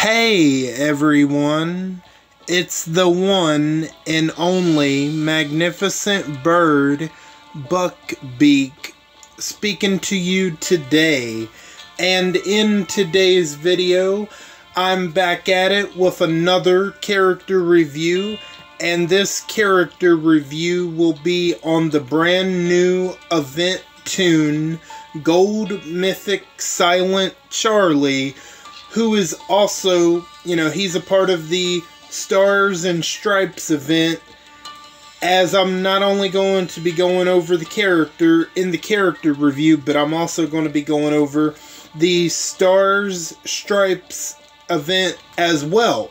Hey everyone, it's the one and only magnificent bird, Beak, speaking to you today. And in today's video, I'm back at it with another character review, and this character review will be on the brand new event toon, Gold Mythic Silent Charlie, who is also, he's a part of the Stars and Stripes event, as I'm not only going to be going over the character in the character review, but I'm also going to be going over the Stars Stripes event as well.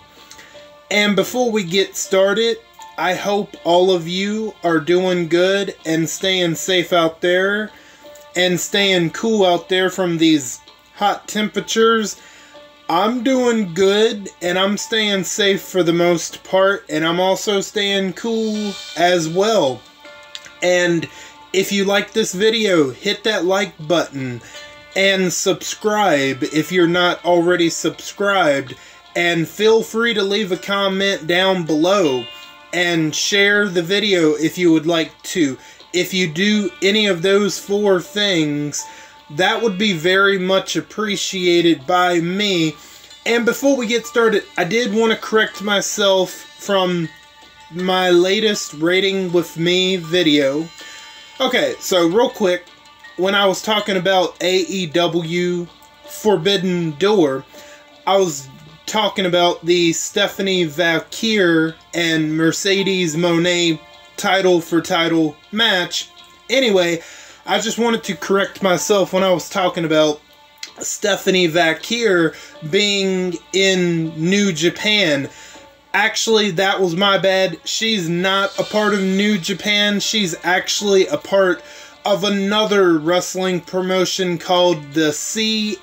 And before we get started, I hope all of you are doing good and staying safe out there and staying cool out there from these hot temperatures. I'm doing good, and I'm staying safe for the most part, and I'm also staying cool as well. And if you like this video, hit that like button, and subscribe if you're not already subscribed, and feel free to leave a comment down below, and share the video if you would like to. If you do any of those four things, that would be very much appreciated by me. And before we get started, I did want to correct myself from my latest Rating With Me video. Okay, so real quick, when I was talking about AEW Forbidden Door, I was talking about the Stephanie Valkyrie and Mercedes Moné title for title match. Anyway, I just wanted to correct myself when I was talking about Stephanie Valkyrie being in New Japan. Actually, that was my bad. She's not a part of New Japan. She's actually a part of another wrestling promotion called the CMLL.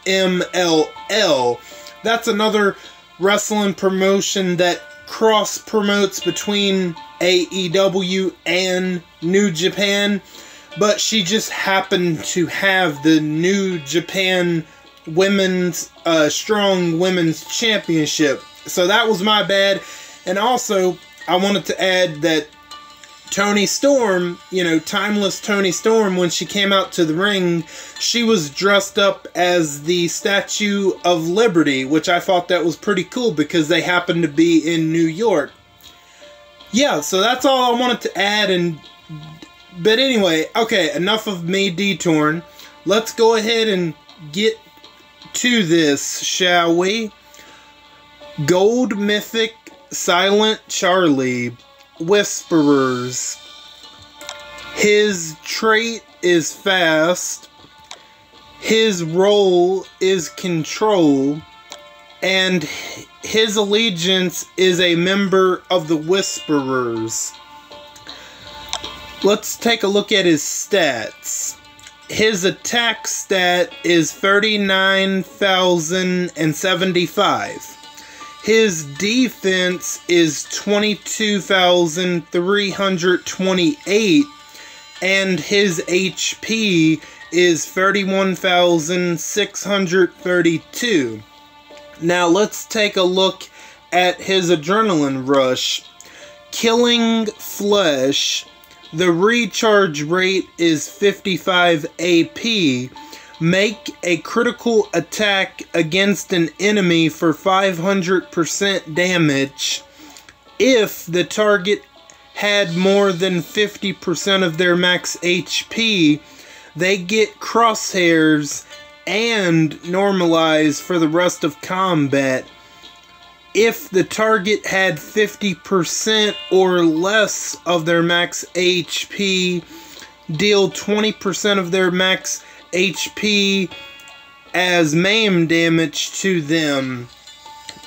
That's another wrestling promotion that cross-promotes between AEW and New Japan. But she just happened to have the New Japan Women's Strong Women's Championship. So that was my bad. And also, I wanted to add that Toni Storm, Timeless Toni Storm, when she came out to the ring, she was dressed up as the Statue of Liberty, which I thought that was pretty cool because they happened to be in New York. Yeah, so that's all I wanted to add. But anyway, okay, enough of me detouring. Let's go ahead and get to this, shall we? Gold Mythic Silent Charlie, Whisperers. His trait is fast. His role is control. And his allegiance is a member of the Whisperers. Let's take a look at his stats. His attack stat is 39,075. His defense is 22,328. And his HP is 31,632. Now let's take a look at his adrenaline rush. Killing Flesh. The recharge rate is 55 AP. Make a critical attack against an enemy for 500% damage. If the target had more than 50% of their max HP, they get crosshairs and normalize for the rest of combat. If the target had 50% or less of their max HP, deal 20% of their max HP as maim damage to them.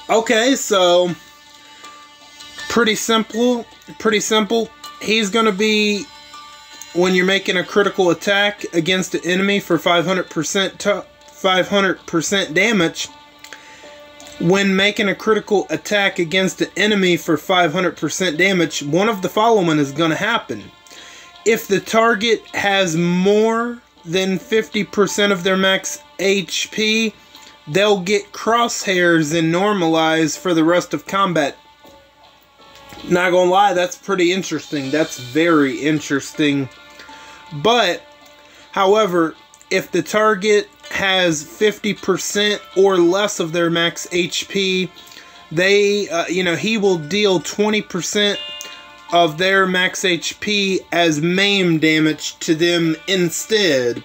Okay, so pretty simple. He's going to be, when you're making a critical attack against an enemy for 500% damage, when making a critical attack against an enemy for 500% damage, one of the following is going to happen. If the target has more than 50% of their max HP, they'll get crosshairs and normalize for the rest of combat. Not gonna lie, that's pretty interesting. That's very interesting. But, however, if the target has 50% or less of their max HP, they, he will deal 20% of their max HP as maim damage to them instead.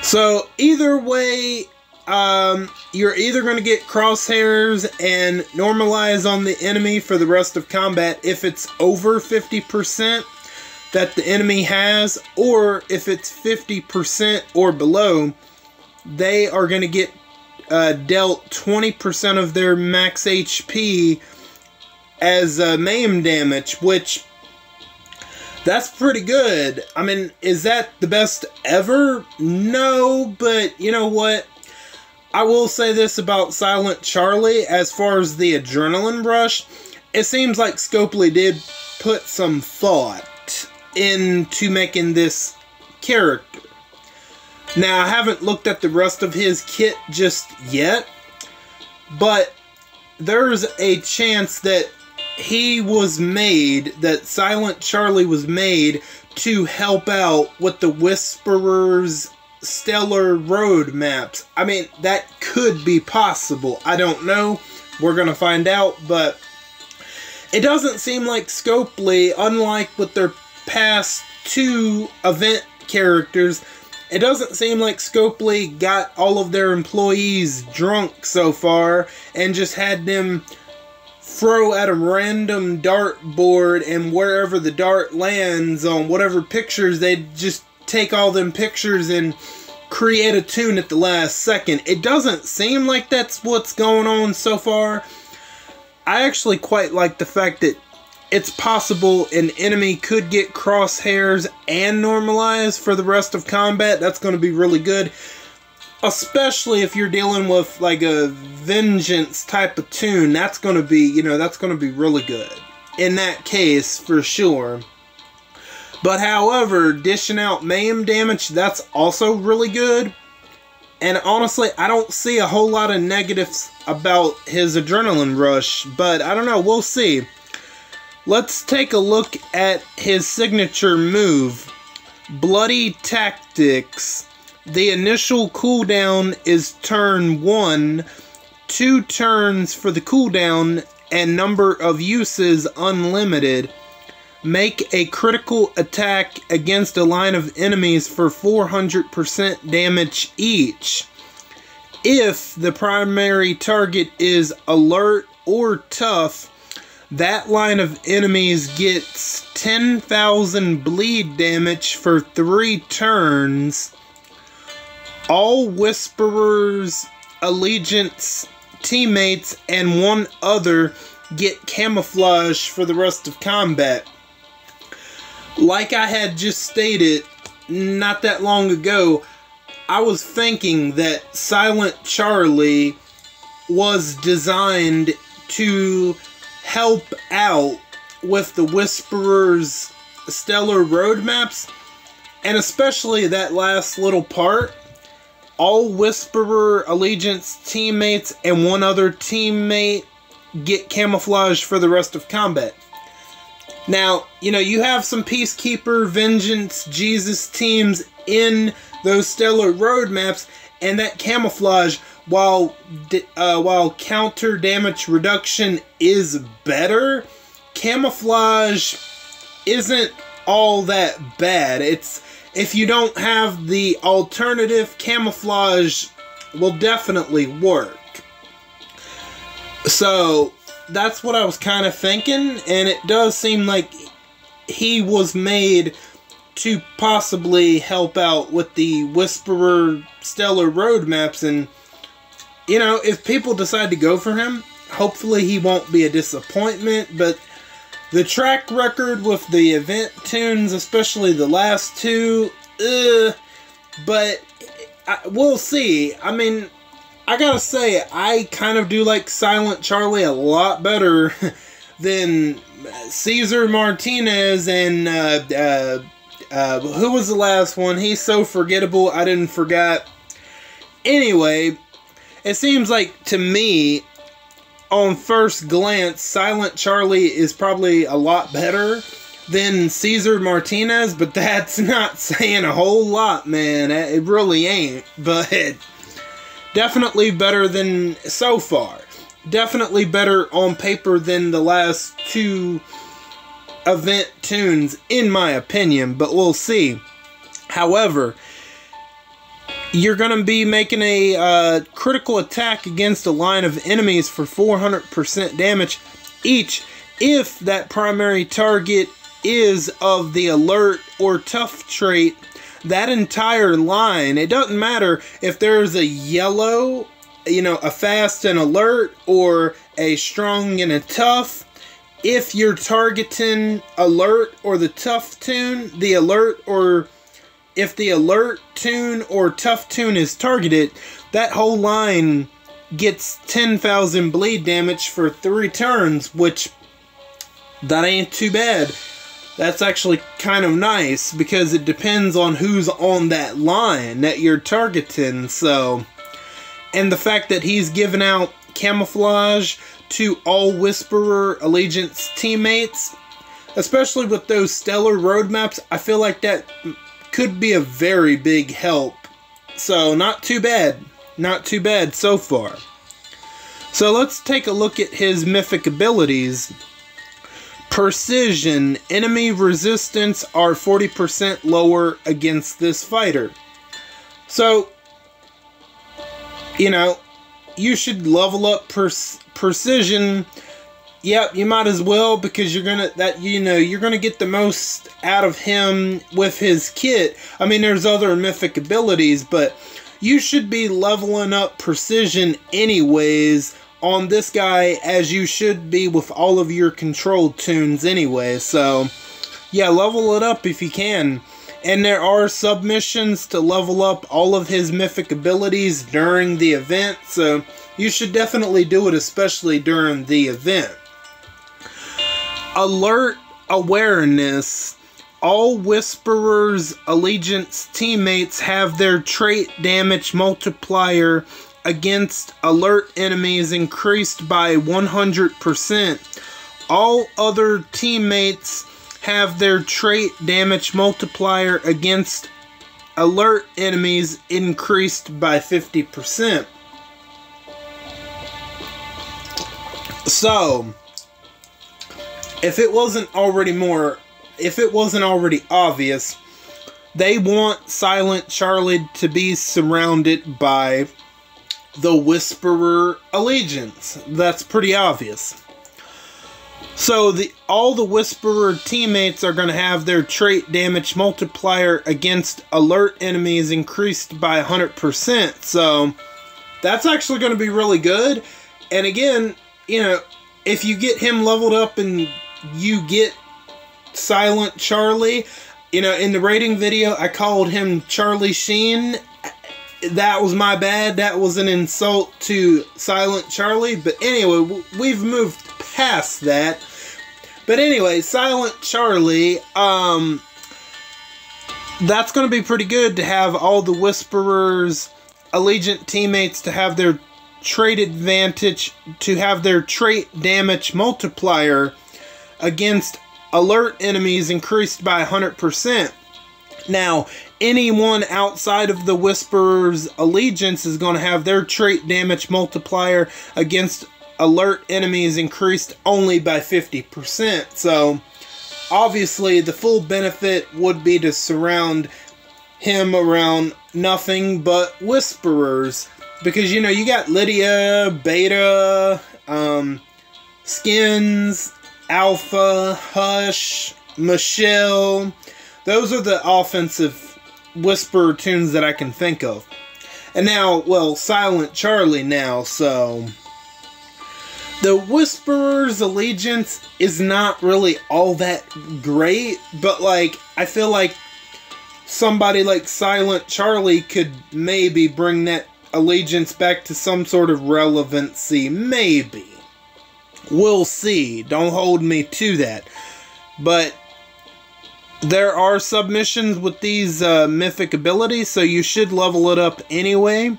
So, either way, you're either going to get crosshairs and normalize on the enemy for the rest of combat if it's over 50% that the enemy has, or if it's 50% or below, they are going to get dealt 20% of their max HP as maim damage, which, that's pretty good. I mean, is that the best ever? No, but you know what? I will say this about Silent Charlie, as far as the adrenaline rush, it seems like Scopely did put some thought into making this character. Now, I haven't looked at the rest of his kit just yet, but there's a chance that he was made, that Silent Charlie was made to help out with the Whisperer's stellar road maps. I mean, that could be possible. I don't know. We're going to find out, but it doesn't seem like Scopely, unlike with their past two event characters, it doesn't seem like Scopely got all of their employees drunk so far and just had them throw at a random dart board, and wherever the dart lands on whatever pictures, they just take all them pictures and create a tune at the last second. It doesn't seem like that's what's going on so far. I actually quite like the fact that it's possible an enemy could get crosshairs and normalize for the rest of combat. That's going to be really good. Especially if you're dealing with like a vengeance type of tune. That's going to be, that's going to be really good. In that case, for sure. But however, dishing out maim damage, that's also really good. And honestly, I don't see a whole lot of negatives about his adrenaline rush. But I don't know, we'll see. Let's take a look at his signature move, Bloody Tactics. The initial cooldown is turn 1, 2 turns for the cooldown, and number of uses unlimited. Make a critical attack against a line of enemies for 400% damage each. If the primary target is alert or tough, that line of enemies gets 10,000 bleed damage for 3 turns. All Whisperer's Allegiance teammates and one other get camouflage for the rest of combat. Like I had just stated not that long ago, I was thinking that Silent Charlie was designed to help out with the Whisperer's stellar road maps, and especially that last little part. All Whisperer Allegiance teammates and one other teammate get camouflage for the rest of combat. Now, you have some Peacekeeper, Vengeance, Jesus teams in those stellar road maps, and that camouflage, while counter damage reduction is better, camouflage isn't all that bad. If you don't have the alternative, camouflage will definitely work. So, that's what I was kind of thinking, and it does seem like he was made to possibly help out with the Whisperer Stellar Road maps, and, if people decide to go for him, hopefully he won't be a disappointment, but the track record with the event tunes, especially the last two, but we'll see. I mean, I gotta say, I kind of do like Silent Charlie a lot better than Cesar Martinez and, who was the last one? He's so forgettable, I didn't forget. anyway, it seems like to me, on first glance, Silent Charlie is probably a lot better than Cesar Martinez, but that's not saying a whole lot, man. It really ain't, but definitely better than so far. Definitely better on paper than the last two event tunes, in my opinion, but we'll see. However, you're going to be making a critical attack against a line of enemies for 400% damage each if that primary target is of the alert or tough trait. That entire line, it doesn't matter if there's a yellow, a fast and alert, or a strong and a tough. If you're targeting alert or the tough tune, if the alert tune or tough tune is targeted, that whole line gets 10,000 bleed damage for 3 turns, which that ain't too bad. That's actually kind of nice, because it depends on who's on that line that you're targeting. So, and the fact that he's giving out camouflage to all Whisperer Allegiance teammates, especially with those stellar roadmaps, I feel like that could be a very big help. So, not too bad. Not too bad so far. So, let's take a look at his mythic abilities. Precision. Enemy resistance are 40% lower against this fighter. So, you should level up precision. Yep, you might as well, because you're gonna get the most out of him with his kit. I mean, there's other mythic abilities, but you should be leveling up precision anyways on this guy, as you should be with all of your controlled tunes anyway. So, yeah, level it up if you can. And there are submissions to level up all of his mythic abilities during the event, so you should definitely do it, especially during the event. Alert awareness. All Whisperer's Allegiance teammates have their trait damage multiplier against alert enemies increased by 100%. All other teammates have their trait damage multiplier against alert enemies increased by 50%. So, if it wasn't already obvious, they want Silent Charlie to be surrounded by the Whisperer Allegiance. That's pretty obvious. So all the Whisperer teammates are going to have their trait damage multiplier against alert enemies increased by 100%. So that's actually going to be really good. And again, if you get him leveled up and you get Silent Charlie, in the rating video I called him Charlie Sheen. That was my bad. That was an insult to Silent Charlie. But anyway, we've moved past that. But anyway, Silent Charlie, that's going to be pretty good to have all the Whisperers Allegiant teammates to have their trait advantage, to have their trait damage multiplier against alert enemies increased by 100%. Now, anyone outside of the Whisperer's Allegiance is going to have their trait damage multiplier against alert enemies increased only by 50%. So, obviously, the full benefit would be to surround him around nothing but Whisperers. Because, you got Lydia, Beta, Skins, Alpha, Hush, Michelle. Those are the offensive Whisperer tunes that I can think of. And now, well, Silent Charlie now, so the Whisperer's Allegiance is not really all that great, but I feel like somebody like Silent Charlie could maybe bring that allegiance back to some sort of relevancy. Maybe. We'll see. Don't hold me to that. But there are submissions with these mythic abilities, so you should level it up anyway.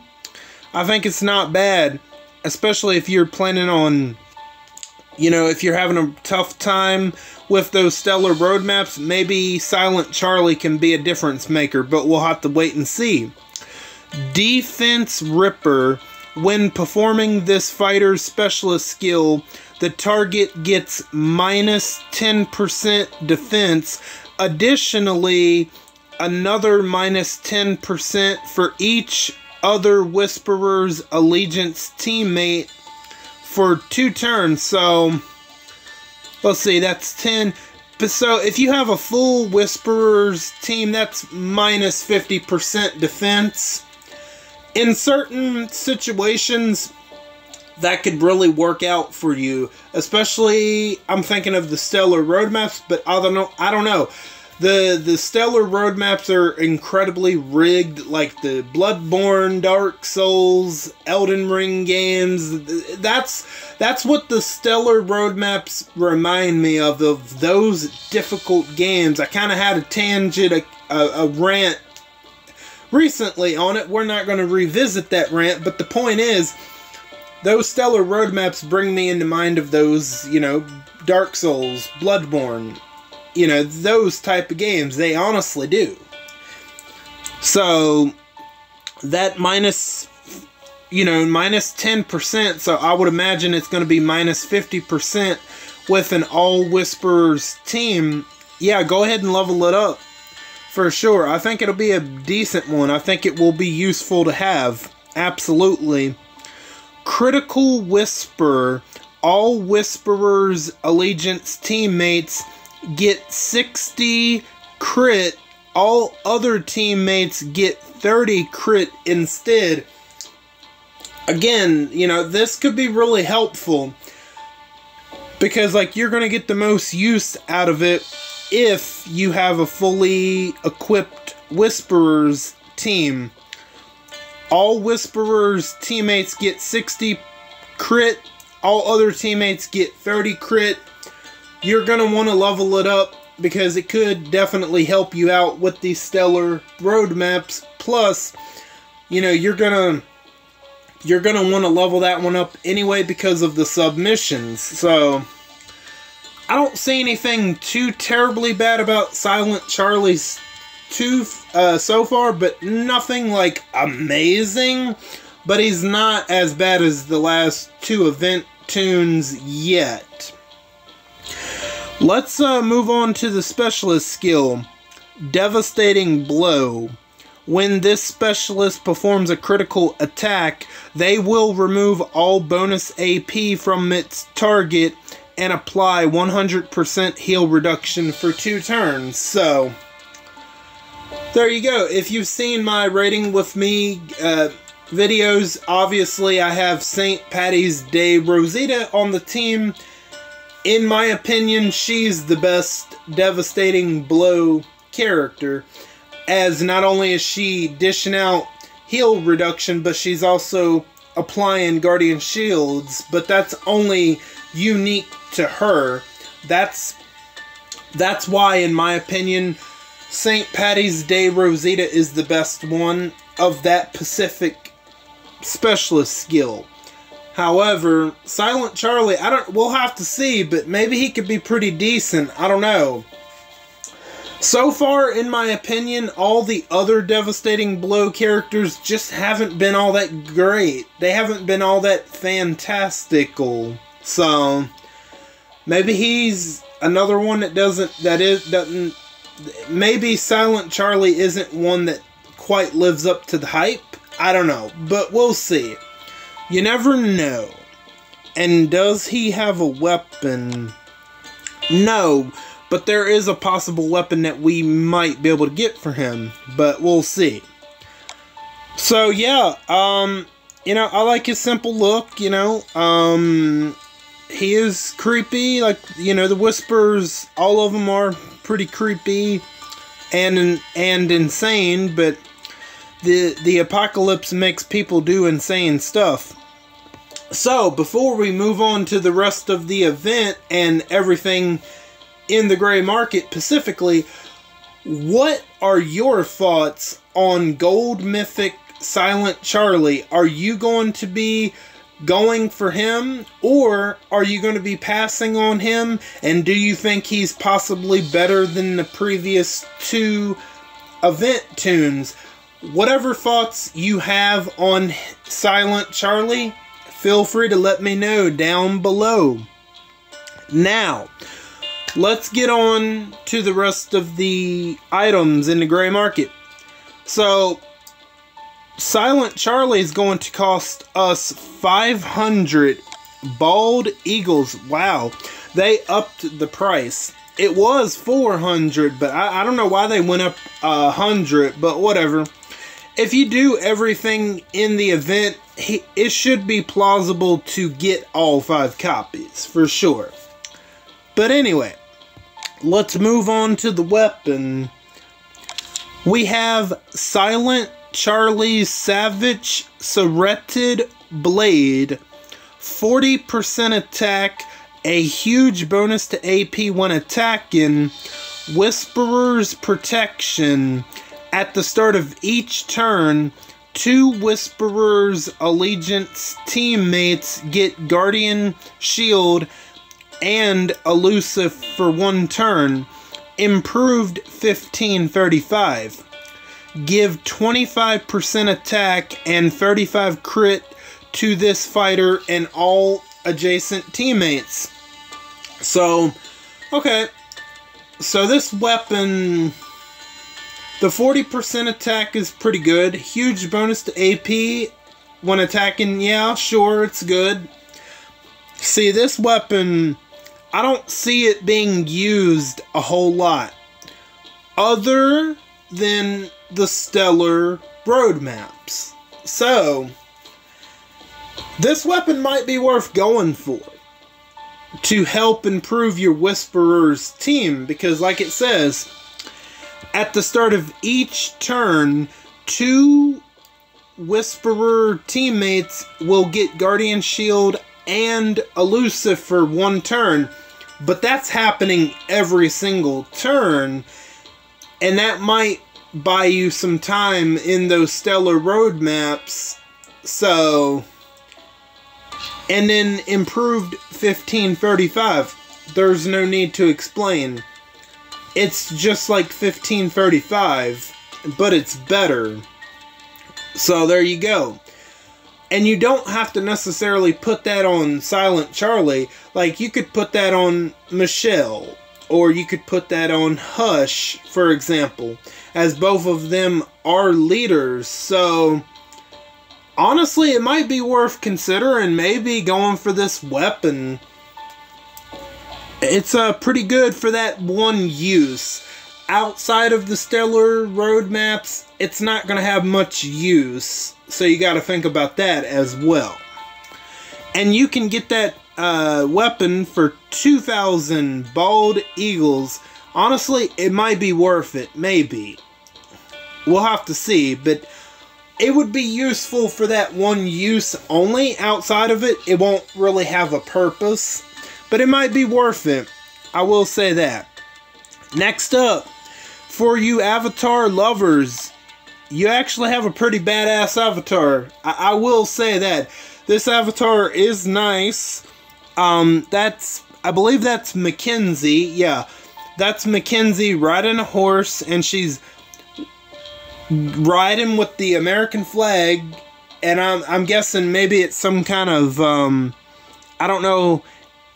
I think it's not bad, especially if you're planning on, you know, if you're having a tough time with those stellar roadmaps, maybe Silent Charlie can be a difference maker, but we'll have to wait and see. Defense Ripper. When performing this fighter's specialist skill, the target gets minus 10% defense. Additionally, another minus 10% for each other Whisperer's Allegiance teammate for 2 turns. So, let's see, that's 10. So, if you have a full Whisperer's team, that's minus 50% defense. In certain situations, that could really work out for you. Especially, I'm thinking of the Stellar Roadmaps, but I don't know. The Stellar Roadmaps are incredibly rigged, like the Bloodborne, Dark Souls, Elden Ring games. That's what the Stellar Roadmaps remind me of those difficult games. I kind of had a tangent, a rant recently on it. We're not going to revisit that rant, but the point is, those Stellar Roadmaps bring me into mind of those, you know, Dark Souls, Bloodborne, you know, those type of games. They honestly do. So, that minus 10%, so I would imagine it's going to be minus 50% with an all Whisperers team. Yeah, go ahead and level it up. For sure. I think it'll be a decent one. I think it will be useful to have. Absolutely. Critical Whisper. All Whisperers Allegiance teammates get 60 crit. All other teammates get 30 crit instead. Again, you know, this could be really helpful. Because, like, you're going to get the most use out of it if you have a fully equipped Whisperers team. All Whisperers teammates get 60 crit. All other teammates get 30 crit. You're going to want to level it up because it could definitely help you out with these Stellar Roadmaps. Plus, you know, you're going to want to level that one up anyway because of the submissions. So, I don't see anything too terribly bad about Silent Charlie's 2 so far, but nothing like amazing. But he's not as bad as the last 2 event tunes yet. Let's move on to the specialist skill, Devastating Blow. When this specialist performs a critical attack, they will remove all bonus AP from its target and apply 100% heal reduction for 2 turns. So, there you go. If you've seen my Rating With Me videos, obviously I have St. Patty's Day Rosita on the team. In my opinion, she's the best Devastating Blow character, as not only is she dishing out heal reduction, but she's also applying Guardian Shields, but that's only unique to her. That's why, in my opinion, St. Patty's Day Rosita is the best one of that Pacific specialist skill. However, Silent Charlie, we'll have to see, but maybe he could be pretty decent. I don't know. So far, in my opinion, all the other Devastating Blow characters just haven't been all that great. They haven't been all that fantastical. So, maybe he's another one that doesn't, maybe Silent Charlie isn't one that quite lives up to the hype. I don't know, but we'll see. You never know. And does he have a weapon? No, but there is a possible weapon that we might be able to get for him, but we'll see. So yeah, you know, I like his simple look, you know, he is creepy, like, you know, the Whispers, all of them are pretty creepy and insane, but the apocalypse makes people do insane stuff. So, before we move on to the rest of the event and everything in the gray market specifically, what are your thoughts on Gold Mythic Silent Charlie. Are you going to be going for him, or are you going to be passing on him? And do you think he's possibly better than the previous two event tunes? Whatever thoughts you have on Silent Charlie, feel free to let me know down below. Now, let's get on to the rest of the items in the gray market. So, Silent Charlie is going to cost us 500 bald eagles. Wow, they upped the price. It was 400, but I don't know why they went up 100, but whatever. If you do everything in the event, it should be plausible to get all 5 copies, for sure. But anyway, let's move on to the weapon. We have Silent Charlie's Savage Serrated Blade. 40% attack, a huge bonus to AP when attacking, Whisperer's Protection. At the start of each turn, 2 Whisperer's Allegiance teammates get Guardian Shield and Elusive for 1 turn. Improved 1535. Give 25% attack and 35 crit to this fighter and all adjacent teammates. So, okay. So this weapon, the 40% attack is pretty good. Huge bonus to AP when attacking. Yeah, sure, it's good. See, this weapon, I don't see it being used a whole lot, other than the stellar roadmaps. So, this weapon might be worth going for to help improve your Whisperer's team, because like it says, at the start of each turn, 2 Whisperer teammates will get Guardian Shield and Elusive for 1 turn. But that's happening every single turn, and that might buy you some time in those stellar roadmaps. So, and then improved 1535. There's no need to explain. It's just like 1535, but it's better. So there you go. And you don't have to necessarily put that on Silent Charlie. Like, you could put that on Michelle, or you could put that on Hush, for example, as both of them are leaders. So, honestly, it might be worth considering maybe going for this weapon. It's pretty good for that one use. Outside of the stellar roadmaps, it's not going to have much use. So you got to think about that as well. And you can get that weapon for 2,000 bald eagles. Honestly, it might be worth it. Maybe. We'll have to see. But it would be useful for that one use only. Outside of it, it won't really have a purpose. But it might be worth it. I will say that. Next up, for you Avatar lovers, you actually have a pretty badass avatar. I will say that. This avatar is nice. I believe that's Mackenzie. Yeah, that's Mackenzie riding a horse, and she's riding with the American flag. And I'm guessing maybe it's some kind of, I don't know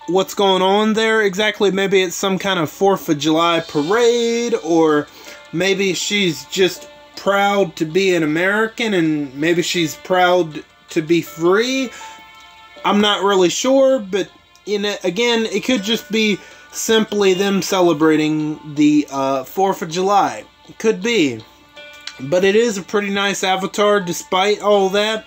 what's going on there exactly. Maybe it's some kind of 4th of July parade, or maybe she's just proud to be an American, and maybe she's proud to be free. I'm not really sure, but again, it could just be simply them celebrating the 4th of July. It could be. But it is a pretty nice avatar despite all that.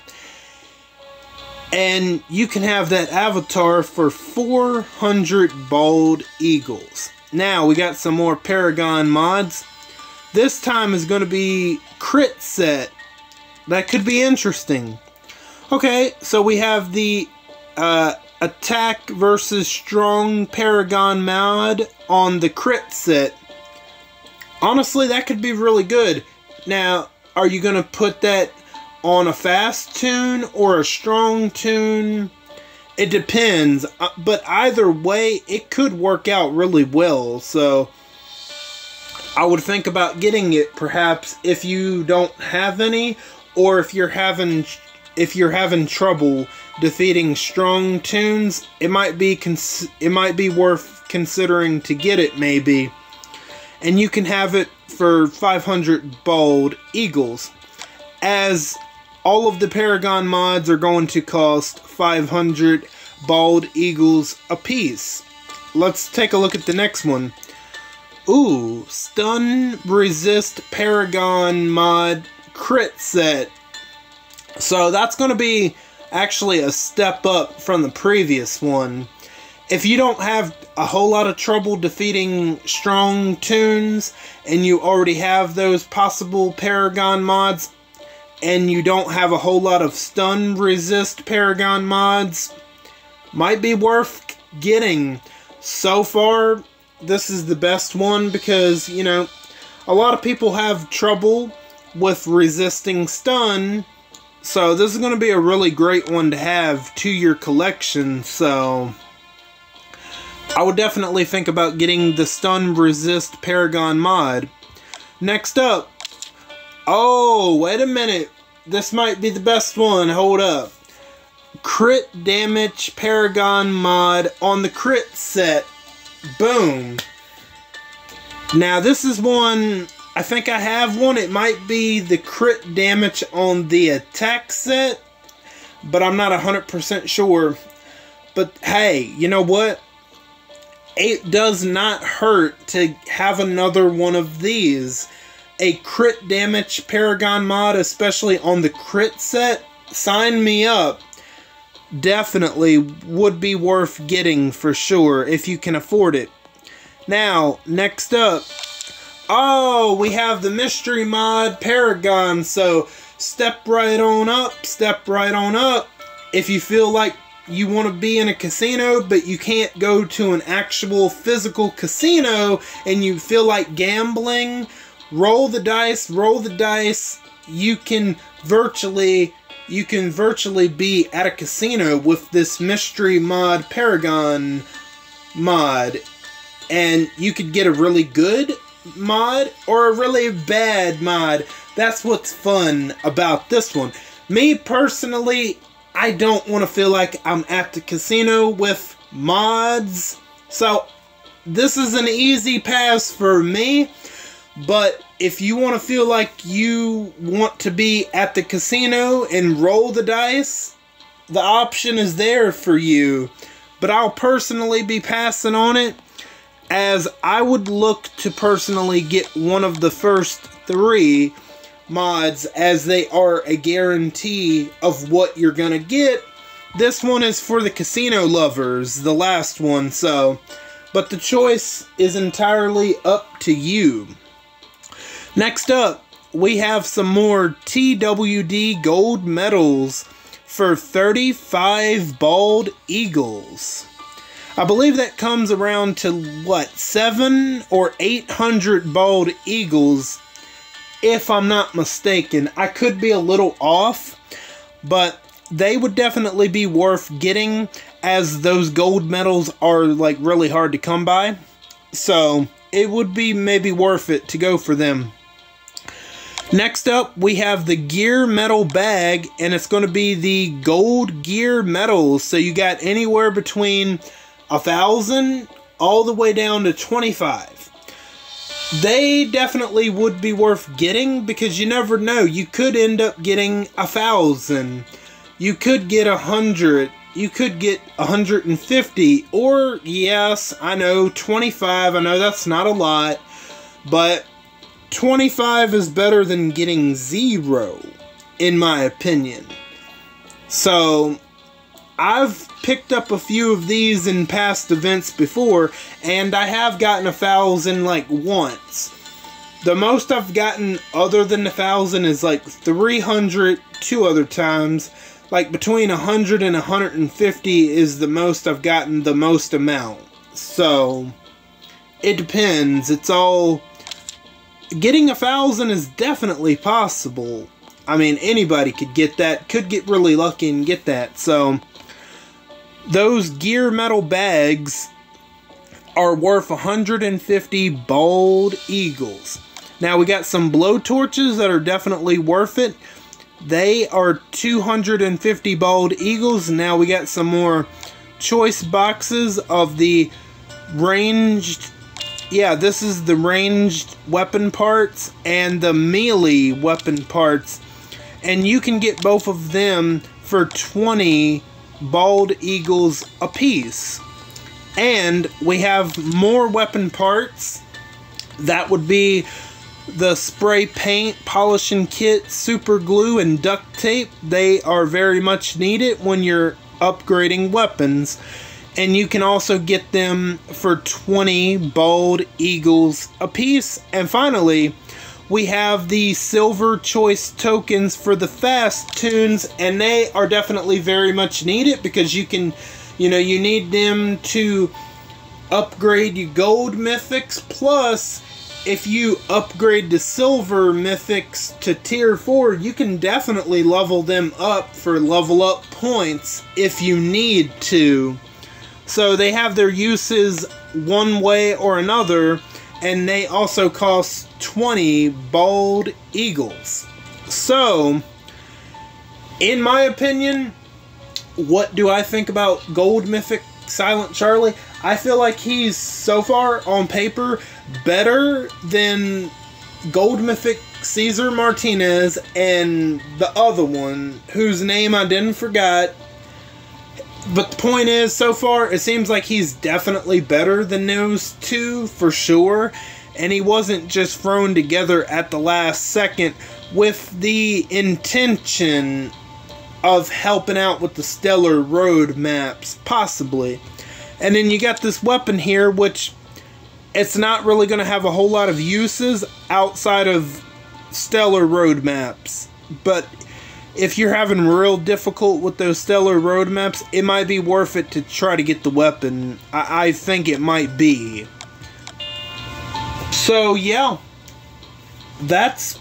And you can have that avatar for 400 bald eagles. Now, we got some more Paragon mods. This time is going to be crit set. That could be interesting. Okay, so we have the attack versus strong Paragon mod on the crit set. Honestly, that could be really good. Now, are you going to put that on a fast tune or a strong tune. It depends, but either way, it could work out really well. So I would think about getting it perhaps if you don't have any, or if you're having trouble defeating strong tunes, it might be worth considering to get it maybe. And you can have it for 500 bald eagles, as all of the Paragon mods are going to cost 500 bald eagles apiece. Let's take a look at the next one. Ooh, Stun Resist Paragon mod crit set. So that's going to be actually a step up from the previous one. If you don't have a whole lot of trouble defeating strong tunes, and you already have those possible Paragon mods, and you don't have a whole lot of stun resist Paragon mods, might be worth getting. So far, this is the best one because, you know, a lot of people have trouble with resisting stun, so this is going to be a really great one to have to your collection. So I would definitely think about getting the stun resist Paragon mod. Next up, oh, wait a minute. This might be the best one. Hold up. Crit damage Paragon mod on the crit set. Boom. Now this is one, I think I have one. It might be the crit damage on the attack set, but I'm not 100% sure. But hey, you know what? It does not hurt to have another one of these. A crit damage Paragon mod, especially on the crit set, sign me up. Definitely would be worth getting for sure if you can afford it. Now, next up, oh, we have the mystery mod Paragon. So step right on up, step right on up. If you feel like you want to be in a casino, but you can't go to an actual physical casino, and you feel like gambling, roll the dice, roll the dice. You can virtually be at a casino with this mystery mod Paragon mod. And you could get a really good mod or a really bad mod. That's what's fun about this one. Me personally, I don't want to feel like I'm at the casino with mods. So this is an easy pass for me. But if you want to feel like you want to be at the casino and roll the dice, the option is there for you. But I'll personally be passing on it, as I would look to personally get one of the first 3 mods, as they are a guarantee of what you're gonna get. This one is for the casino lovers, the last one, so, but the choice is entirely up to you. Next up, we have some more TWD gold medals for 35 bald eagles. I believe that comes around to, what, 700 or 800 bald eagles, if I'm not mistaken. I could be a little off, but they would definitely be worth getting, as those gold medals are, like, really hard to come by. So it would be maybe worth it to go for them. Next up, we have the gear medal bag, and it's going to be the gold gear medals. So you got anywhere between 1,000 all the way down to 25. They definitely would be worth getting, because you never know. You could end up getting 1,000. You could get 100. You could get 150. Or, yes, I know, 25. I know that's not a lot. But 25 is better than getting 0, in my opinion. So I've picked up a few of these in past events before, and I have gotten 1,000 like once. The most I've gotten other than 1,000 is like 300 2 other times. Like between 100 and 150 is the most I've gotten, the most amount. So it depends. It's all, getting 1,000 is definitely possible. I mean, anybody could get that, could get really lucky and get that. So, those gear metal bags are worth 150 bald eagles. Now, we got some blowtorches that are definitely worth it. They are 250 bald eagles. Now, we got some more choice boxes of the ranged, yeah, this is the ranged weapon parts and the melee weapon parts, and you can get both of them for 20 bald eagles a piece. And we have more weapon parts. That would be the spray paint, polishing kit, super glue, and duct tape. They are very much needed when you're upgrading weapons. And you can also get them for 20 bald eagles a piece. And finally, we have the silver choice tokens for the fast tunes, and they are definitely very much needed because you can, you know, you need them to upgrade your gold mythics. Plus, if you upgrade the silver mythics to tier 4, you can definitely level them up for level up points if you need to. So they have their uses one way or another, and they also cost 20 bald eagles. So, in my opinion, what do I think about Gold Mythic Silent Charlie? I feel like he's, so far, on paper, better than Gold Mythic Caesar Martinez and the other one, whose name I didn't forget. But the point is, so far, it seems like he's definitely better than those two, for sure. And he wasn't just thrown together at the last second with the intention of helping out with the stellar road maps, possibly. And then you got this weapon here, which it's not really going to have a whole lot of uses outside of stellar road maps. But if you're having real difficult with those stellar road maps, it might be worth it to try to get the weapon. I think it might be. So yeah, that's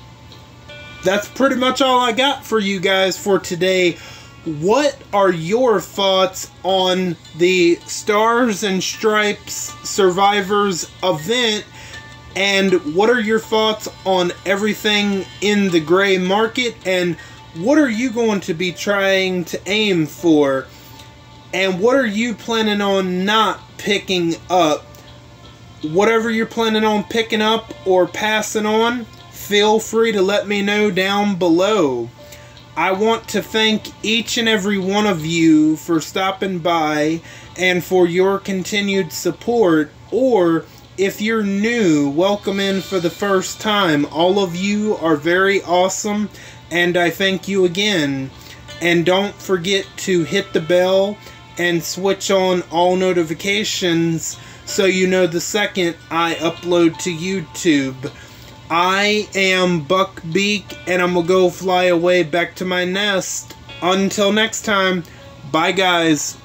pretty much all I got for you guys for today. What are your thoughts on the Stars and Stripes Survivors event? And what are your thoughts on everything in the gray market? And what are you going to be trying to aim for? And what are you planning on not picking up? Whatever you're planning on picking up or passing on, feel free to let me know down below. I want to thank each and every one of you for stopping by and for your continued support. Or if you're new, welcome in for the first time. All of you are very awesome, and I thank you again. And don't forget to hit the bell and switch on all notifications so you know the second I upload to YouTube. I am Buck Beak, and I'm gonna go fly away back to my nest. Until next time, bye guys.